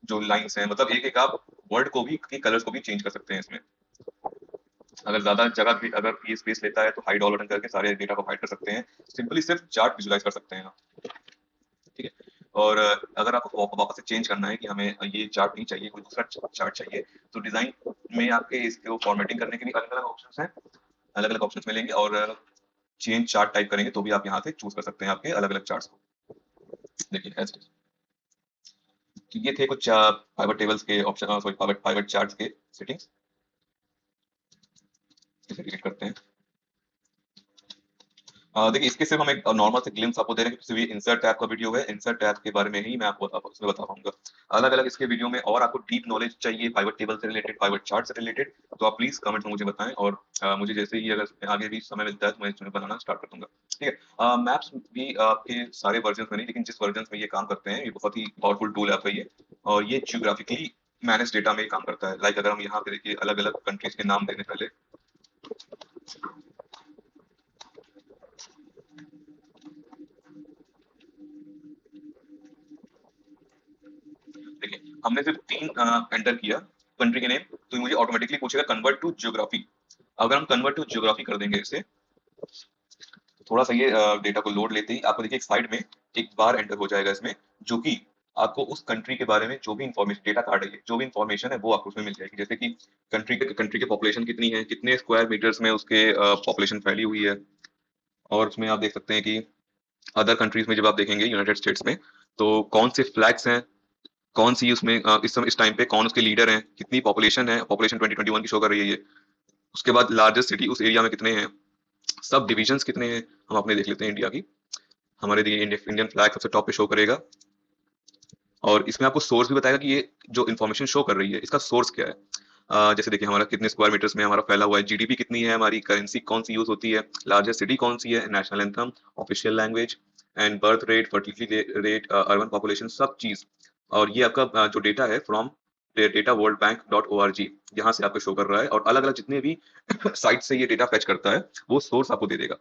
जो लाइन्स हैं, मतलब एक-एक आप वर्ड को भी के कलर्स को भी चेंज कर सकते हैं इसमें। अगर ज़्यादा जगह भी अगर ये स्पेस लेता है तो हाइड ऑल बटन करके सारे डेटा को हाइड कर सकते हैं। सिंपली सिर्फ चार्ट विजुअलाइज़ कर सकते हैं आप, ठीक है? और अगर आपको वापस से चेंज करना है कि हमें ये चार्ट नहीं चाहिए, कोई दूसरा चार्ट चाहिए, तो डिज़ाइन में आपके इसको फॉर्मेटिंग करने के लिए अलग-अलग ऑप्शंस हैं, अलग-अलग ऑप्शंस मिलेंगे और चेंज चार्ट टाइप करेंगे तो भी आप यहाँ से चूज़ कर सकते हैं आपके अलग-अलग चार्ट्स को। देखिए एज़ इट इज़। तो ये थे कुछ पाइवट टेबल्स के option, sorry pivot pivot charts के सेटिंग्स। इसे डिलीट करते हैं। देखिए इसके सिर्फ हम एक नॉर्मल से ग्लिम्स आपको दे रहे हैं क्योंकि सिर्फ ये इंसर्ट टैब का वीडियो है। इंसर्ट टैब के बारे में ही मैं आपको उसमें बता पाऊँगा। अलग-अलग इसके वीडियो में और आपको डीप नॉलेज चाहिए पाइवट टेबल से रिलेटेड, पाइवट चार्ट से रिलेटेड, तो आप प्लीज़ कमेंट में मुझे बताएँ और मुझे जैसे ही अगर आगे भी समय मिलता है तो मैं इसमें बनाना स्टार्ट कर दूँगा। ठीक है। मैप्स भी आपके सारे वर्जन में नहीं, लेकिन जिस वर्जन में ये काम करते हैं, ये बहुत ही पावरफुल टूल है आपका ये, और ये जियोग्राफिकली मैनेज डेटा में काम करता है। लाइक अगर हम यहाँ पे देखिए अलग अलग कंट्रीज के नाम देने पहले, देखिए हमने सिर्फ 3 एंटर किया कंट्री के नेम, तो ये मुझे ऑटोमेटिकली पूछेगा कन्वर्ट टू ज्योग्राफी। अगर हम कन्वर्ट टू ज्योग्राफी कर देंगे इसे, तो थोड़ा सा ये डेटा को लोड लेते ही आपको देखिए एक साइड में एक बार एंटर हो जाएगा इसमें, जो कि आपको उस कंट्री के बारे में जो भी इंफॉर्मेशन डेटा कार्ड है, जो भी इंफॉर्मेशन है वो आपको उसमें मिल जाएगी। जैसे कि कंट्री के पॉपुलेशन कितनी है, कितने स्क्वायर मीटर्स में उसके पॉपुलेशन फैली हुई है, और उसमें आप देख सकते हैं कि अदर कंट्रीज में जब आप देखेंगे यूनाइटेड स्टेट्स में, तो कौन से फ्लैग्स हैं, कौन सी उसमें इस समय इस टाइम पे कौन उसके लीडर हैं, कितनी पॉपुलेशन है, पॉपुलेशन 2021 की शो कर रही है ये। उसके बाद लार्जेस्ट सिटी उस एरिया में कितने हैं, सब डिविजन्स कितने हैं, हम अपने देख लेते हैं इंडिया की। हमारे लिए इंडियन फ्लैग सबसे टॉप पे शो करेगा, और इसमें आपको सोर्स भी बताएगा कि ये जो इन्फॉर्मेशन शो कर रही है इसका सोर्स क्या है। जैसे देखिए हमारा कितने स्क्वायर मीटर्स में हमारा फैला हुआ है, जीडीपी कितनी है, हमारी करेंसी कौन सी यूज होती है, लार्जेस्ट सिटी कौन सी है, national anthem, official language and birth rate, fertility rate, urban population, सब चीज। और ये आपका जो डेटा है from data world bank .org, यहाँ से आपको शो कर रहा है, और अलग अलग जितने भी साइट से ये डेटा फेच करता है वो सोर्स आपको दे देगा।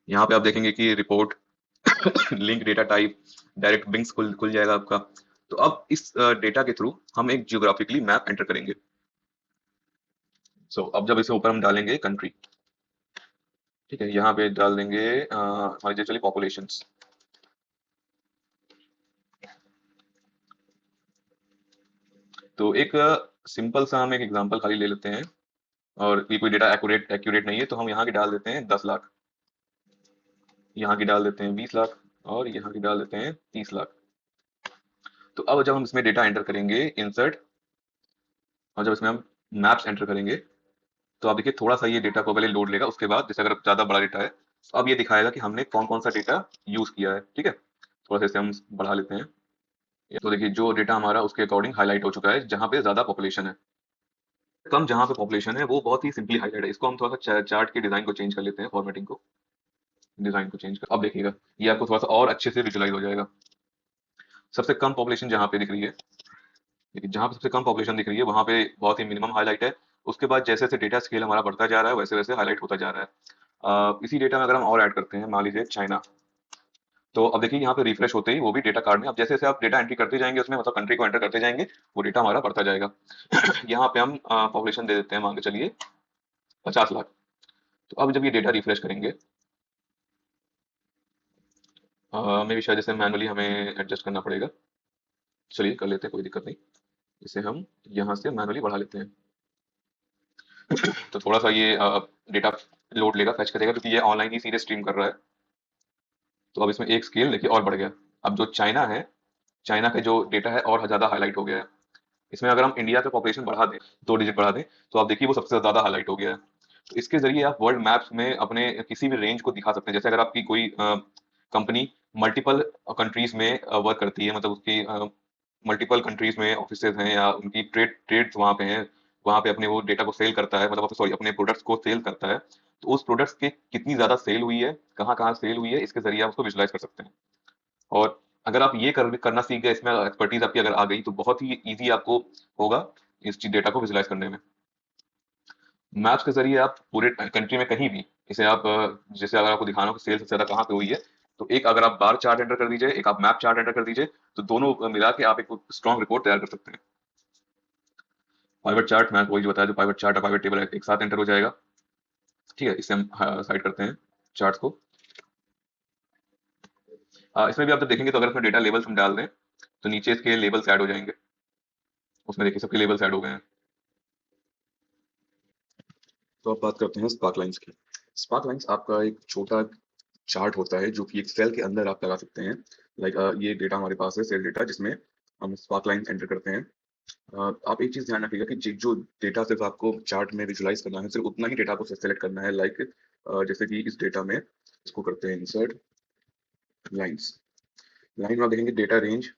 यहाँ पे आप देखेंगे कि report, link, data type, direct बिंग्स खुल खुल जाएगा आपका। तो अब इस डेटा के थ्रू हम एक जियोग्राफिकली मैप एंटर करेंगे। अब जब इसे ऊपर हम डालेंगे कंट्री, ठीक है, यहाँ पे डाल देंगे मान लीजिए चलिए पॉपुलेशंस। तो एक सिंपल सा हम एक एग्जांपल खाली ले लेते हैं, और ये कोई डेटा एक्यूरेट एक्यूरेट नहीं है, तो हम यहाँ की डाल देते हैं 10 लाख, यहाँ की डाल देते हैं 20 लाख, और यहाँ की डाल देते हैं 30 लाख। तो अब जब हम इसमें डेटा एंटर करेंगे इंसर्ट, और जब इसमें हम मैप्स एंटर करेंगे, तो आप देखिए थोड़ा सा ये डेटा को पहले लोड लेगा, उसके बाद जैसे अगर ज्यादा बड़ा डेटा है तो अब ये दिखाएगा कि हमने कौन कौन सा डेटा यूज किया है। ठीक है, थोड़ा सा इसे हम बढ़ा लेते हैं। तो देखिए जो डेटा हमारा उसके अकॉर्डिंग हाईलाइट हो चुका है, जहाँ पे ज्यादा पॉपुलेशन है, कम जहाँ पे पॉपुलेशन है वो बहुत ही सिंपली हाईलाइट है। इसको हम थोड़ा सा चार्ट के डिजाइन को चेंज कर लेते हैं, फॉर्मेटिंग को, डिजाइन को चेंज कर, अब देखिएगा ये आपको थोड़ा सा और अच्छे से विजुलाइज हो जाएगा। सबसे कम पॉपुलेशन जहाँ पे दिख रही है, लेकिन जहाँ पे सबसे कम पॉपुलेशन दिख रही है वहाँ पे बहुत ही मिनिमम हाईलाइट है। उसके बाद जैसे जैसे डेटा स्केल हमारा बढ़ता जा रहा है वैसे वैसे हाईलाइट होता जा रहा है। इसी डेटा में अगर हम और ऐड करते हैं, मान लीजिए चाइना, तो अब देखिए यहाँ पे रिफ्रेश होते ही वो भी डेटा कार्ड में, अब जैसे जैसे आप डेटा एंट्री करते जाएंगे उसमें, मतलब कंट्री को एंटर करते जाएंगे, वो डेटा हमारा बढ़ता जाएगा। यहाँ पे हम पॉपुलेशन दे देते हैं, मान के चलिए 50 लाख। तो अब जब ये डेटा रिफ्रेश करेंगे, हमें भी शायद जैसे मैनुअली हमें एडजस्ट करना पड़ेगा, चलिए कर लेते हैं, कोई दिक्कत नहीं। इसे हम यहाँ से मैनुअली बढ़ा लेते हैं। तो थोड़ा सा ये डेटा लोड लेगा, फेच करेगा, क्योंकि ये ऑनलाइन ही सीधे स्ट्रीम कर रहा है। तो अब इसमें एक स्केल देखिए और बढ़ गया। अब जो चाइना है, चाइना का जो डेटा है और ज्यादा हाईलाइट हो गया है। इसमें अगर हम इंडिया का पॉपुलेशन बढ़ा दें, 2 डिजिट बढ़ा दें, तो आप देखिए वो सबसे ज्यादा हाईलाइट हो गया है। तो इसके जरिए आप वर्ल्ड मैप्स में अपने किसी भी रेंज को दिखा सकते हैं। जैसे अगर आपकी कोई कंपनी मल्टीपल कंट्रीज में वर्क करती है, मतलब उसकी मल्टीपल कंट्रीज में ऑफिसेज हैं, या उनकी ट्रेड्स वहाँ पे हैं, वहाँ पे अपने वो डेटा को सेल करता है, मतलब सॉरी अपने प्रोडक्ट्स को सेल करता है, तो उस प्रोडक्ट्स के कितनी ज्यादा सेल हुई है, कहाँ कहाँ सेल हुई है, इसके जरिए आप उसको विजुलाइज कर सकते हैं। और अगर आप ये करना सीख गए, इसमें एक्सपर्टीज आपकी अगर आ गई, तो बहुत ही इजी आपको होगा इस डेटा को विजुलाइज करने में। मैप्स के जरिए आप पूरे कंट्री में कहीं भी इसे आप जैसे अगर आपको दिखाना हो कि सेल सबसे ज्यादा कहाँ पे हुई है, तो एक अगर आप बार चार्ट एंटर कर दीजिए, एक आप मैप चार्ट एंटर कर दीजिए, तो दोनों मिला के आप एक स्ट्रॉन्ग रिपोर्ट तैयार कर सकते हैं। पाइवट चार्ट, मैं आपको वही जो बताया, जो पाइवट चार्ट और पाइवट टेबल एक साथ एंटर हो जाएगा। ठीक है, इससे हम साइड करते हैं चार्ट्स को। इसमें भी आप जब देखेंगे तो अगर इसमें डेटा लेबल्स हम डाल दें, तो नीचे इसके लेबल्स ऐड हो जाएंगे। उसमें देखिए सबके लेबल्स ऐड हो गए हैं। तो अब बात करते हैं स्पार्क लाइंस की। स्पार्क लाइंस आपका एक छोटा चार्ट होता है जो कि एक सेल के अंदर आप लगा सकते हैं। लाइक ये डेटा हमारे पास है, सेल डेटा, जिसमें हम स्पार्क लाइंस एंटर करते हैं। आप एक चीज ध्यान रखिएगा कि जो डेटा सिर्फ आपको चार्ट में विजुलाइज करना है, सिर्फ उतना ही डेटा को सेलेक्ट करना है। लाइक जैसे कि इस डेटा में इसको करते हैं इंसर्ट लाइंस। लाइन में आप देखेंगे डेटा रेंज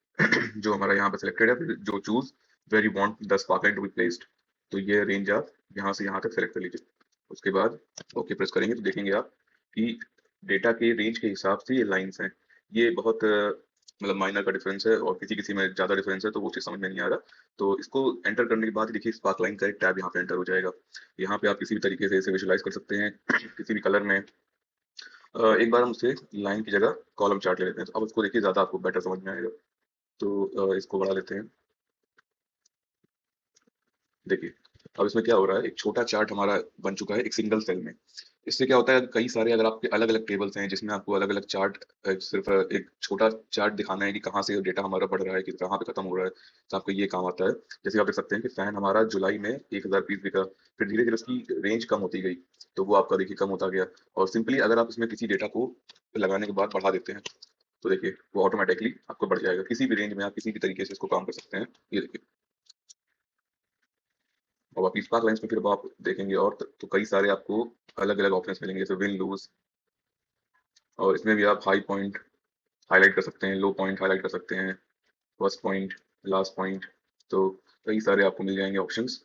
जो हमारा यहाँ पे सिलेक्टेड है, फिर जो choose where you want the sparkline to be placed, तो ये रेंज आप यहाँ से यहाँ तक सेलेक्ट कर लीजिए। उसके बाद ओके प्रेस करेंगे तो देखेंगे आप कि डेटा के रेंज के हिसाब से ये लाइन्स हैं। ये बहुत मतलब माइनर का डिफरेंस है और किसी-किसी में ज़्यादा डिफरेंस है, तो वो चीज़ समझ में नहीं आ रहा। तो इसको एंटर करने के बाद देखिए स्पार्क लाइन का एक टैब यहाँ पे एंटर हो जाएगा। यहाँ पे आप किसी भी तरीके से इसे विजुअलाइज़ कर सकते हैं, किसी भी कलर में। एक बार हम उसे लाइन की जगह कॉलम चार्ट ले लेते हैं। तो अब उसको देखिए ज़्यादा आपको बेटर समझ में आएगा। तो इसको बढ़ा लेते हैं। देखिए, अब इसमें क्या हो रहा है, एक छोटा चार्ट हमारा बन चुका है एक सिंगल सेल में। इससे क्या होता है, कई सारे अगर आपके अलग-अलग टेबल्स हैं जिसमें आपको अलग-अलग चार्ट सिर्फ़ एक छोटा चार्ट दिखाना है कि कहाँ से डेटा हमारा बढ़ रहा है, कि कहाँ पे खत्म हो रहा है, तो आपको ये काम आता है। जैसे आप देख सकते हैं कि फैन हमारा जुलाई में 1000 पीस बिका, फिर धीरे-धीरे उसकी रेंज कम होती गई, तो वो आपका देखिए कम होता गया। और सिंपली अगर आप इसमें किसी डेटा को लगाने के बाद बढ़ा देते हैं, तो देखिए वो ऑटोमैटिकली आपको बढ़ जाएगा। किसी भी रेंज में आप किसी भी तरीके से इसको काम कर सकते हैं। ये देखिए। और आप स्पार्क लाइन्स में फिर आप देखेंगे और तो कई सारे आपको अलग-अलग ऑप्शंस मिलेंगे, जैसे विन लूज़। और इसमें भी आप हाई पॉइंट हाइलाइट कर सकते हैं, लो पॉइंट हाइलाइट कर सकते हैं, फर्स्ट पॉइंट, लास्ट पॉइंट। तो कई सारे आपको मिल जाएँगे ऑप्शंस।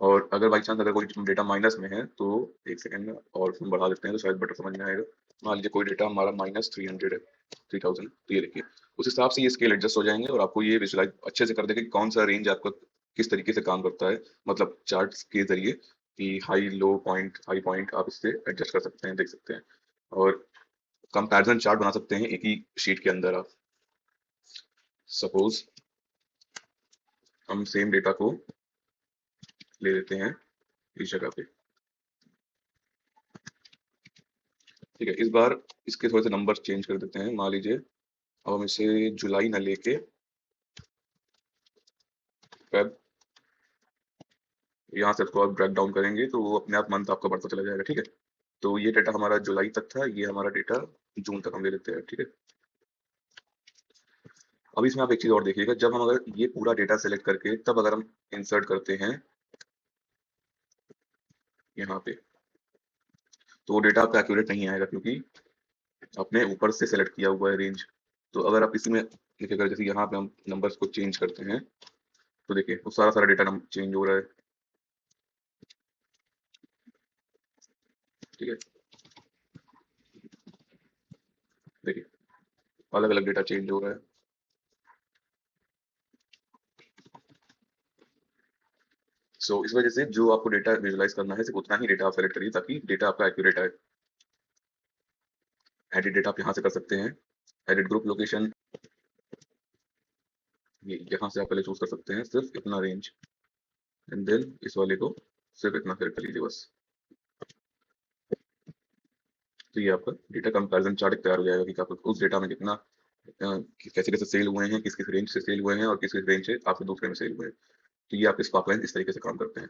और अगर बाई चांस अगर कोई डेटा माइनस में है, तो 1 सेकंड में और उसमें बढ़ा देते हैं तो शायद बेटर समझ में आएगा। मान लीजिए कोई डेटा हमारा -300 है, 3000, तो ये देखिए, उस हिसाब से ये स्केल एडजस्ट हो जाएँगे और आपको ये विजुअलाइज़ अच्छे से कर देगा कि कौन-सा रेंज आपका किस तरीके से काम करता है। मतलब चार्ट्स के ज़रिए कि हाई पॉइंट आप इससे एडजस्ट कर सकते हैं, देख सकते हैं। और कंपैरिज़न चार्ट बना सकते हैं एक ही शीट के अंदर आप। सपोज़ हम सेम डेटा को ले लेते हैं इस जगह पे। ठीक है, इस बार इसके थोड़े से नंबर्स चेंज कर देते हैं। मान लीजिए अब हम इसे जुलाई ना लेके फ़ेब, यहाँ से इसको आप ब्रेक डाउन करेंगे तो वो अपने आप मंथ आपका बढ़ता चला जाएगा, ठीक है? तो ये डेटा हमारा जुलाई तक था, ये हमारा डेटा जून तक हम ले लेते हैं, ठीक है? अब इसमें आप एक चीज़ और देखिएगा, जब हम अगर ये पूरा डेटा सेलेक्ट करके तब अगर हम इंसर्ट करते हैं यहाँ पे, तो वो डेटा आपका एक्यूरेट नहीं आएगा क्योंकि आपने ऊपर से सेलेक्ट किया हुआ है रेंज। तो अगर आप इसी में देखिए, अगर जैसे यहाँ पे हम नंबर्स को चेंज करते हैं, तो देखिए वो सारा-सारा डेटा नम चेंज हो रहा है, ठीक है? देखिए, अलग-अलग डेटा चेंज हो रहा है। सो इस वजह से जो आपको डेटा विजुअलाइज़ करना है, सिर्फ़ उतना ही डेटा आप सेलेक्ट करिए ताकि डेटा आपका एक्यूरेट आए। एडिट डेटा आप यहाँ से कर सकते हैं। एडिट ग्रुप लोकेशन, ये यहाँ से आप पहले चूज़ कर सकते हैं सिर्फ़ इतना रेंज, एंड देन इस वाले को सिर्फ़ इतना सेलेक्ट कर लीजिए बस। तो ये आपका डेटा कंपैरिज़न चार्ट एक तैयार हो जाएगा कि आपको उस डेटा में कितना कैसे-कैसे सेल हुए हैं, किस-किस रेंज से सेल हुए हैं और किस-किस रेंज से आपके दूसरे में सेल हुए हैं। तो ये आपके स्पार्क लाइन इस तरीके से काम करते हैं।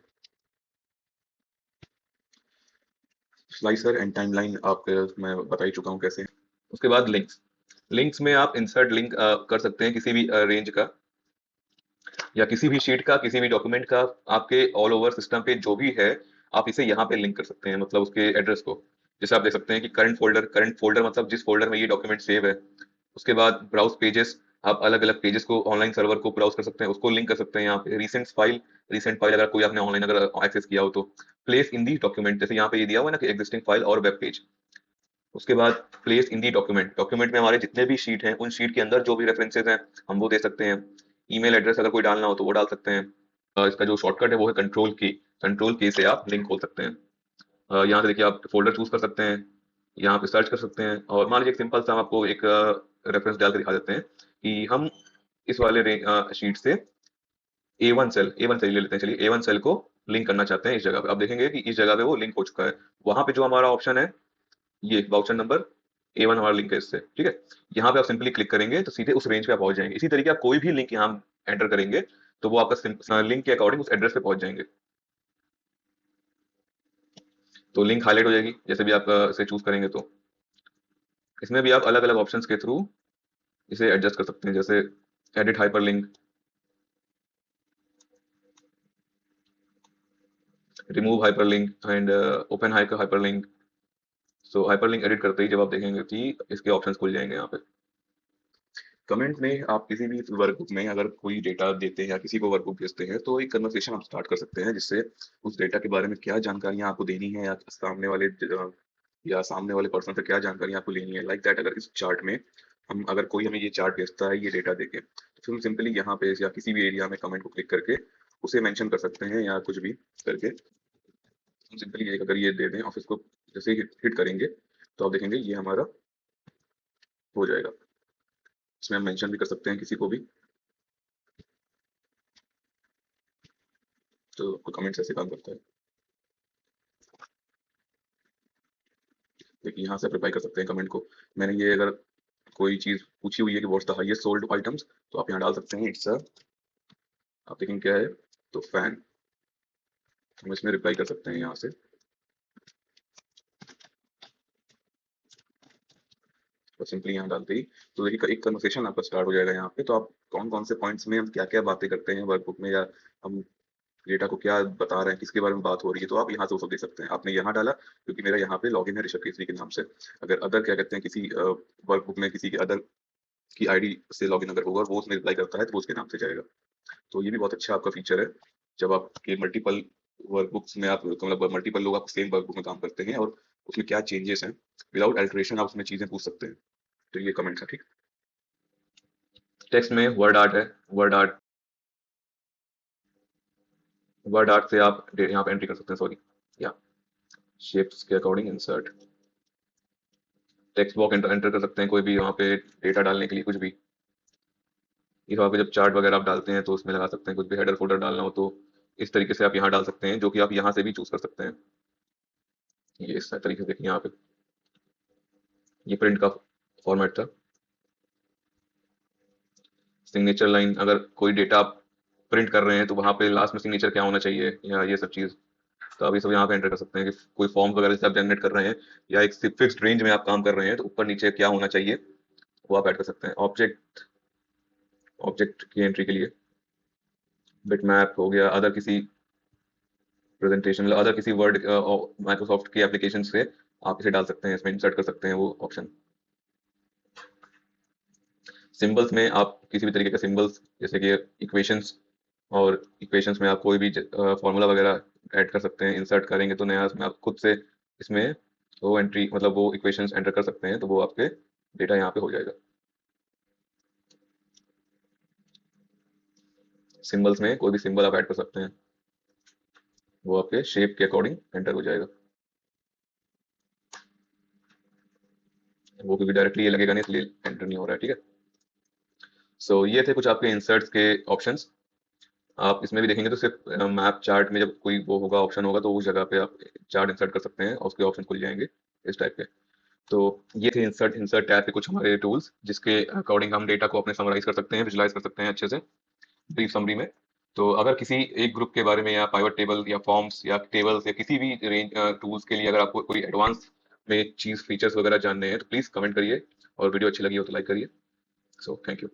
स्लाइसर एंड टाइमलाइन आपके मैं बता ही चुका हूँ कैसे है। उसके बाद लिंक्स। लिंक्स में आप इंसर्ट लिंक कर सकते हैं किसी भी रेंज का या किसी भी शीट का, किसी भी डॉक्यूमेंट का, आपके ऑल ओवर सिस्टम पे जो भी है, आप इसे यहाँ पे लिंक कर सकते हैं, मतलब उसके एड्रेस को। जैसे आप देख सकते हैं कि करंट फोल्डर मतलब जिस फोल्डर में ये डॉक्यूमेंट सेव है। उसके बाद ब्राउज पेजेस, आप अलग-अलग पेजेस को ऑनलाइन सर्वर को ब्राउज कर सकते हैं, उसको लिंक कर सकते हैं यहाँ पे। रीसेंट फाइल अगर कोई आपने ऑनलाइन अगर एक्सेस किया हो तो। प्लेस इन दी डॉक्यूमेंट, जैसे यहाँ पे ये दिया हुआ है ना कि एग्जिस्टिंग फाइल और वेब पेज। उसके बाद place in the document, document में हमारे जितने भी शीट हैं, उन शीट के अंदर जो भी रेफरेंसेस हैं, हम वो दे सकते हैं। ईमेल एड्रेस अगर कोई डालना हो तो वो डाल सकते हैं। इसका जो शॉर्टकट है वो है कंट्रोल की से आप लिंक खोल सकते हैं। यहाँ से देखिए आप फोल्डर चूज कर सकते हैं, यहाँ पे सर्च कर सकते हैं और मान लीजिए एक सिंपल सा हम आपको एक रेफरेंस डाल के दिखा देते हैं कि हम इस वाले शीट से ए वन सेल ले लेते हैं। चलिए A1 सेल को लिंक करना चाहते हैं इस जगह पे। आप देखेंगे कि इस जगह पे वो लिंक हो चुका है। वहां पे जो हमारा ऑप्शन है, ये वाउचर नंबर A1 हमारा लिंक है इससे, ठीक है? यहाँ पे आप सिंपली क्लिक करेंगे तो सीधे उस रेंज पे आप पहुंच जाएंगे। इसी तरीके आप कोई भी लिंक यहाँ एंटर करेंगे तो वो आपका लिंक के अकॉर्डिंग उस एड्रेस पे पहुंच जाएंगे। तो लिंक हाईलाइट हो जाएगी जैसे भी आप इसे चूज करेंगे। तो इसमें भी आप अलग अलग ऑप्शंस के थ्रू इसे एडजस्ट कर सकते हैं, जैसे edit hyperlink, remove hyperlink and open hyperlink. So hyperlink edit करते ही जब आप देखेंगे कि इसके ऑप्शंस खुल जाएंगे यहाँ पे। कमेंट में आप किसी भी वर्कबुक में अगर कोई डेटा देते हैं या किसी को वर्कबुक भेजते हैं तो एक कन्वर्सेशन आप स्टार्ट कर सकते हैं जिससे उस डेटा के बारे में क्या जानकारियां आपको देनी है या सामने वाले या सामने वाले पर्सन से क्या जानकारी आपको लेनी है, लाइक दैट। अगर इस चार्ट में हम अगर कोई हमें ये चार्ट भेजता है ये डेटा देके, तो फिर हम सिंपली यहाँ पे या किसी भी एरिया में कमेंट को क्लिक करके उसे मेंशन कर सकते हैं या कुछ भी करके हम सिंपली एक अगर ये दे दें ऑफिस को, जैसे ही हिट करेंगे तो आप देखेंगे ये हमारा हो जाएगा। इसमें हम मेंशन भी कर सकते हैं किसी को भी, तो कमेंट्स ऐसे काम करता है। देखिए यहाँ से आप रिप्लाई कर सकते हैं कमेंट को। मैंने ये अगर कोई चीज पूछी हुई है कि what's the highest sold items, तो आप यहाँ डाल सकते हैं इट्स अ, आप देखेंगे क्या है, तो फैन। हम इसमें रिप्लाई कर सकते हैं यहाँ से। तो सिंपली यहाँ डालते ही तो देखिए एक कन्वर्सेशन आपका स्टार्ट हो जाएगा यहाँ पे। तो आप कौन कौन से पॉइंट्स में हम क्या क्या बातें करते हैं वर्कबुक में, या हम डेटा को क्या बता रहे हैं, किसके बारे में बात हो रही है, तो आप यहाँ से वो सब देख सकते हैं। आपने यहाँ डाला क्योंकि मेरा यहाँ पे लॉगिन है ऋषभ केसरी के नाम से। अगर अदर क्या कहते हैं किसी वर्कबुक में किसी के अदर की आईडी से लॉगिन अगर होगा और वो उसमें रिप्लाई करता है तो वो उसके नाम से जाएगा। तो ये भी बहुत अच्छा आपका फीचर है। जब आपके मल्टीपल वर्कबुक्स में आप मतलब मल्टीपल लोग आप सेम वर्कबुक में काम करते हैं और उसमें क्या चेंजेस हैं, विदाउट अल्टरेशन आप उसमें चीजें पूछ सकते हैं। तो ये कमेंट्स है, ठीक। टेक्स्ट में वर्ड आर्ट है। वर्ड आर्ट, वर्ड आर्ट से आप यहाँ पे एंट्री कर सकते हैं, सॉरी, या शेप्स के according insert text box enter कर सकते हैं कोई भी वहाँ पे डेटा डालने के लिए कुछ भी। इस वहाँ पे जब चार्ट वगैरह आप डालते हैं तो उसमें लगा सकते हैं, कुछ भी हेडर फोल्डर डालना हो तो इस तरीके से आप यहाँ डाल सकते हैं, जो कि आप यहाँ से भी चूज कर सकते हैं। ये इस तरीके से देखिए यहाँ पे ये प्रिंट का फॉर्मेट था। सिग्नेचर लाइन, अगर कोई डेटा आप प्रिंट कर रहे हैं तो वहाँ पे लास्ट में सिग्नेचर क्या होना चाहिए, या ये सब चीज। तो आप ये सब यहाँ पे एंटर कर सकते हैं कि कोई फॉर्म वगैरह जैसे आप जनरेट कर रहे हैं या एक फिक्स्ड रेंज में आप काम कर रहे हैं तो ऊपर नीचे क्या होना चाहिए वो आप ऐड कर सकते हैं। ऑब्जेक्ट, ऑब्जेक्ट की एंट्री के लिए बिटमैप हो गया, अदर किसी प्रेजेंटेशन, अदर किसी वर्ड माइक्रोसॉफ्ट की एप्लीकेशन से आप इसे डाल सकते हैं, इसमें इंसर्ट कर सकते हैं वो ऑप्शन। सिंबल्स में आप किसी भी तरीके का सिंबल्स, जैसे कि इक्वेशंस, और इक्वेशंस में आप कोई भी फॉर्मूला वगैरह ऐड कर सकते हैं। इंसर्ट करेंगे तो नया इसमें आप खुद से इसमें वो एंट्री मतलब वो इक्वेशंस एंटर कर सकते हैं, तो वो आपके डेटा यहाँ पे हो जाएगा। सिंबल्स में कोई भी सिंबल आप ऐड कर सकते हैं, वो आपके शेप के अकॉर्डिंग एंटर हो जाएगा। वो क्योंकि डायरेक्टली ये लगेगा नहीं इसलिए एंटर नहीं हो रहा है, ठीक है। सो ये थे कुछ आपके इंसर्ट्स के ऑप्शंस। आप इसमें भी देखेंगे तो सिर्फ मैप चार्ट में जब कोई वो होगा ऑप्शन होगा तो उस जगह पे आप चार्ट इंसर्ट कर सकते हैं और उसके ऑप्शन खुल जाएंगे इस टाइप के। तो ये थे इंसर्ट इंसर्ट टैब के कुछ हमारे टूल्स, जिसके अकॉर्डिंग हम डेटा को अपने समराइज कर सकते हैं, विजुलाइज कर सकते हैं अच्छे से ब्रीफ समरी में। तो अगर किसी एक ग्रुप के बारे में या पाइवट टेबल या फॉर्म्स या टेबल्स या किसी भी रेंज टूल्स के लिए अगर आपको कोई एडवांस में चीज फीचर्स वगैरह जानने हैं तो प्लीज कमेंट करिए, और वीडियो अच्छी लगी हो तो लाइक करिए। So thank you.